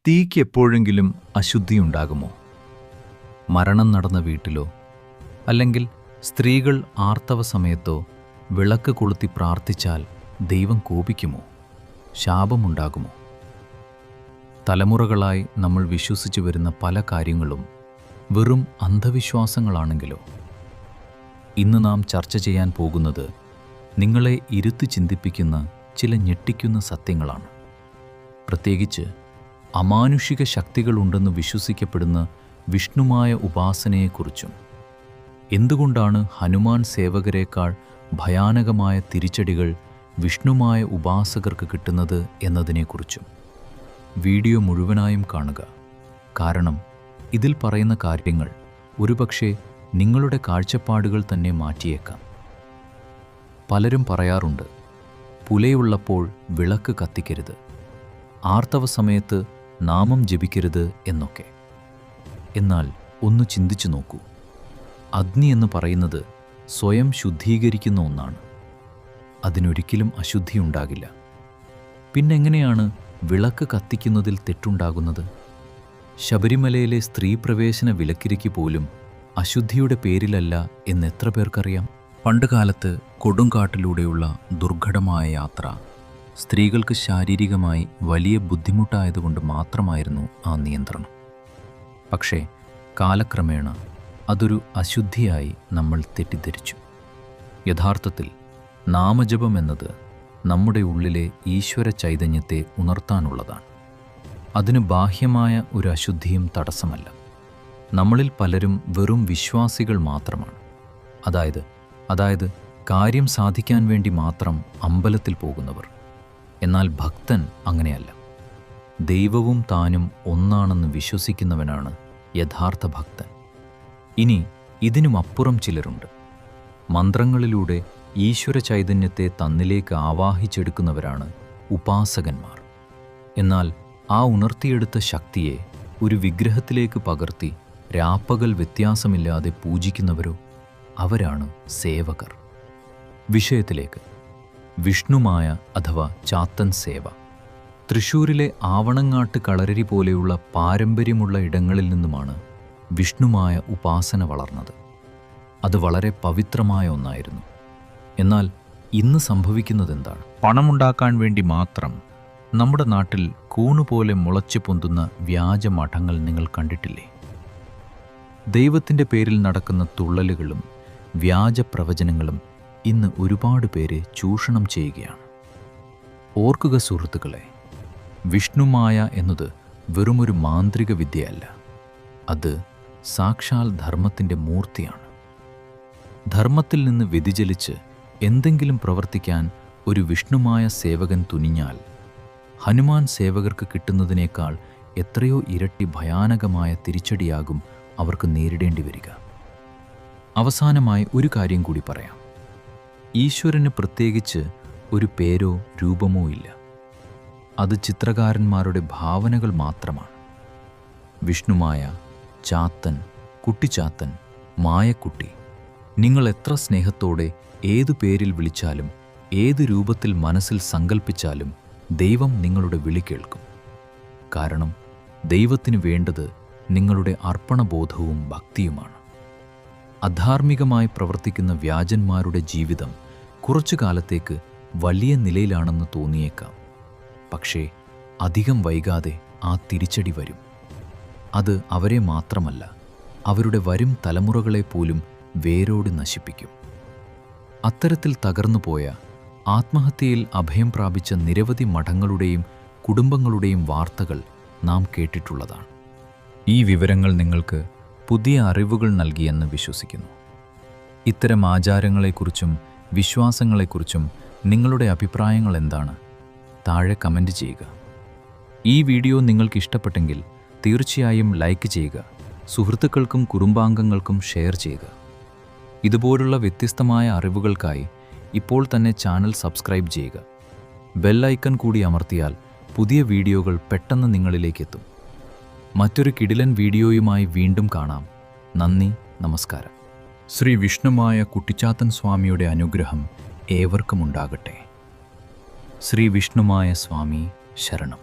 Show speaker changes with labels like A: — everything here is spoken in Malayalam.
A: തീക്ക് എപ്പോഴെങ്കിലും അശുദ്ധിയുണ്ടാകുമോ? മരണം നടന്ന വീട്ടിലോ അല്ലെങ്കിൽ സ്ത്രീകൾ ആർത്തവ സമയത്തോ വിളക്ക് കൊളുത്തി പ്രാർത്ഥിച്ചാൽ ദൈവം കോപിക്കുമോ? ശാപമുണ്ടാകുമോ? തലമുറകളായി നമ്മൾ വിശ്വസിച്ചു വരുന്ന പല കാര്യങ്ങളും വെറും അന്ധവിശ്വാസങ്ങളാണെങ്കിലോ? ഇന്ന് നാം ചർച്ച ചെയ്യാൻ പോകുന്നത് നിങ്ങളെ ഇരുത്തി ചിന്തിപ്പിക്കുന്ന ചില ഞെട്ടിക്കുന്ന സത്യങ്ങളാണ്. പ്രത്യേകിച്ച് അമാനുഷിക ശക്തികളുണ്ടെന്ന് വിശ്വസിക്കപ്പെടുന്ന വിഷ്ണുമായ ഉപാസനയെക്കുറിച്ചും. എന്തുകൊണ്ടാണ് ഹനുമാൻ സേവകരേക്കാൾ ഭയാനകമായ തിരിച്ചടികൾ വിഷ്ണുമായ ഉപാസകർക്ക് കിട്ടുന്നത് എന്നതിനെക്കുറിച്ചും. വീഡിയോ മുഴുവനായും കാണുക. കാരണം ഇതിൽ പറയുന്ന കാര്യങ്ങൾ ഒരുപക്ഷെ നിങ്ങളുടെ കാഴ്ചപ്പാടുകൾ തന്നെ മാറ്റിയേക്കാം. പലരും പറയാറുണ്ട്, പുലയുള്ളപ്പോൾ വിളക്ക് കത്തിക്കരുത്, ആർത്തവ സമയത്ത് നാമം ജപിക്കരുത് എന്നൊക്കെ. എന്നാൽ ഒന്ന് ചിന്തിച്ചു നോക്കൂ. അഗ്നി എന്ന് പറയുന്നത് സ്വയം ശുദ്ധീകരിക്കുന്ന ഒന്നാണ്. അതിനൊരിക്കലും അശുദ്ധിയുണ്ടാകില്ല. പിന്നെങ്ങനെയാണ് വിളക്ക് കത്തിക്കുന്നതിൽ തെറ്റുണ്ടാകുന്നത്? ശബരിമലയിലെ സ്ത്രീ പ്രവേശന വിലക്കിരിക്ക് പോലും അശുദ്ധിയുടെ പേരിലല്ല എന്നെത്ര പേർക്കറിയാം? പണ്ടുകാലത്ത് കൊടുങ്കാട്ടിലൂടെയുള്ള ദുർഘടമായ യാത്ര സ്ത്രീകൾക്ക് ശാരീരികമായി വലിയ ബുദ്ധിമുട്ടായതുകൊണ്ട് മാത്രമായിരുന്നു ആ നിയന്ത്രണം. പക്ഷേ കാലക്രമേണ അതൊരു അശുദ്ധിയായി നമ്മൾ തെറ്റിദ്ധരിച്ചു. യഥാർത്ഥത്തിൽ നാമജപം എന്നത് നമ്മുടെ ഉള്ളിലെ ഈശ്വര ചൈതന്യത്തെ ഉണർത്താനുള്ളതാണ്. അതിന് ബാഹ്യമായ ഒരു അശുദ്ധിയും തടസ്സമല്ല. നമ്മളിൽ പലരും വെറും വിശ്വാസികൾ മാത്രമാണ്. അതായത് കാര്യം സാധിക്കാൻ വേണ്ടി മാത്രം അമ്പലത്തിൽ പോകുന്നവർ. എന്നാൽ ഭക്തൻ അങ്ങനെയല്ല. ദൈവവും താനും ഒന്നാണെന്ന് വിശ്വസിക്കുന്നവനാണ് യഥാർത്ഥ ഭക്തൻ. ഇനി ഇതിനുമപ്പുറം ചിലരുണ്ട്. മന്ത്രങ്ങളിലൂടെ ഈശ്വര ചൈതന്യത്തെ തന്നിലേക്ക് ആവാഹിച്ചെടുക്കുന്നവരാണ് ഉപാസകന്മാർ. എന്നാൽ ആ ഉണർത്തിയെടുത്ത ശക്തിയെ ഒരു വിഗ്രഹത്തിലേക്ക് പകർത്തി രാപ്പകൽ വ്യത്യാസമില്ലാതെ പൂജിക്കുന്നവരോ? അവരാണ് സേവകർ. വിഷയത്തിലേക്ക്. വിഷ്ണുമായ അഥവാ ചാത്തൻ സേവ. തൃശ്ശൂരിലെ ആവണങ്ങാട്ട് കളരി പോലെയുള്ള പാരമ്പര്യമുള്ള ഇടങ്ങളിൽ നിന്നുമാണ് വിഷ്ണുമായ ഉപാസന വളർന്നത്. അത് വളരെ പവിത്രമായ ഒന്നായിരുന്നു. എന്നാൽ ഇന്ന് സംഭവിക്കുന്നതെന്താണ്? പണമുണ്ടാക്കാൻ വേണ്ടി മാത്രം നമ്മുടെ നാട്ടിൽ കൂണുപോലെ മുളച്ചു പൊന്തുന്ന വ്യാജ മഠങ്ങൾ നിങ്ങൾ കണ്ടിട്ടില്ലേ? ദൈവത്തിൻ്റെ പേരിൽ നടക്കുന്ന തുള്ളലുകളും വ്യാജ പ്രവചനങ്ങളും ഇന്ന് ഒരുപാട് പേരെ ചൂഷണം ചെയ്യുകയാണ്. ഓർക്കുക സുഹൃത്തുക്കളെ, വിഷ്ണുമായ എന്നത് വെറുമൊരു മാന്ത്രിക വിദ്യയല്ല. അത് സാക്ഷാൽ ധർമ്മത്തിൻ്റെ മൂർത്തിയാണ്. ധർമ്മത്തിൽ നിന്ന് വ്യതിചലിച്ച് എന്തെങ്കിലും പ്രവർത്തിക്കാൻ ഒരു വിഷ്ണുമായ സേവകൻ തുനിഞ്ഞാൽ ഹനുമാൻ സേവകർക്ക് കിട്ടുന്നതിനേക്കാൾ എത്രയോ ഇരട്ടി ഭയാനകമായ തിരിച്ചടിയാകും അവർക്ക് നേരിടേണ്ടി വരിക. അവസാനമായി ഒരു കാര്യം കൂടി പറയാം. ഈശ്വരന് പ്രത്യേകിച്ച് ഒരു പേരോ രൂപമോ ഇല്ല. അത് ചിത്രകാരന്മാരുടെ ഭാവനകൾ മാത്രമാണ്. വിഷ്ണുമായ, ചാത്തൻ, കുട്ടിച്ചാത്തൻ, മായക്കുട്ടി, നിങ്ങൾ എത്ര സ്നേഹത്തോടെ ഏതു പേരിൽ വിളിച്ചാലും ഏത് രൂപത്തിൽ മനസ്സിൽ സങ്കൽപ്പിച്ചാലും ദൈവം നിങ്ങളുടെ വിളി കേൾക്കും. കാരണം ദൈവത്തിന് വേണ്ടത് നിങ്ങളുടെ അർപ്പണബോധവും ഭക്തിയുമാണ്. അധാർമികമായി പ്രവർത്തിക്കുന്ന വ്യാജന്മാരുടെ ജീവിതം കുറച്ചു കാലത്തേക്ക് വലിയ നിലയിലാണെന്ന് തോന്നിയേക്കാം. പക്ഷേ അധികം വൈകാതെ ആ തിരിച്ചടി വരും. അത് അവരെ മാത്രമല്ല, അവരുടെ വരും തലമുറകളെ പോലും വേരോട് നശിപ്പിക്കും. അത്തരത്തിൽ തകർന്നുപോയ, ആത്മഹത്യയിൽ അഭയം പ്രാപിച്ച നിരവധി മഠങ്ങളുടെയും കുടുംബങ്ങളുടെയും വാർത്തകൾ നാം കേട്ടിട്ടുള്ളതാണ്. ഈ വിവരങ്ങൾ നിങ്ങൾക്ക് പുതിയ അറിവുകൾ നൽകിയെന്ന് വിശ്വസിക്കുന്നു. ഇത്തരം ആചാരങ്ങളെക്കുറിച്ചും വിശ്വാസങ്ങളെക്കുറിച്ചും നിങ്ങളുടെ അഭിപ്രായങ്ങൾ എന്താണ്? താഴെ കമൻ്റ് ചെയ്യുക. ഈ വീഡിയോ നിങ്ങൾക്ക് ഇഷ്ടപ്പെട്ടെങ്കിൽ തീർച്ചയായും ലൈക്ക് ചെയ്യുക. സുഹൃത്തുക്കൾക്കും കുടുംബാംഗങ്ങൾക്കും ഷെയർ ചെയ്യുക. ഇതുപോലുള്ള വ്യത്യസ്തമായ അറിവുകൾക്കായി ഇപ്പോൾ തന്നെ ചാനൽ സബ്സ്ക്രൈബ് ചെയ്യുക. ബെൽ ഐക്കൺ കൂടി അമർത്തിയാൽ പുതിയ വീഡിയോകൾ പെട്ടെന്ന് നിങ്ങളിലേക്കെത്തും. മറ്റൊരു കിടിലൻ വീഡിയോയുമായി വീണ്ടും കാണാം. നന്ദി, നമസ്കാരം. ശ്രീ വിഷ്ണുമായ കുട്ടിച്ചാത്തൻ സ്വാമിയുടെ അനുഗ്രഹം ഏവർക്കും ഉണ്ടാകട്ടെ. ശ്രീ വിഷ്ണുമായ സ്വാമി ശരണം.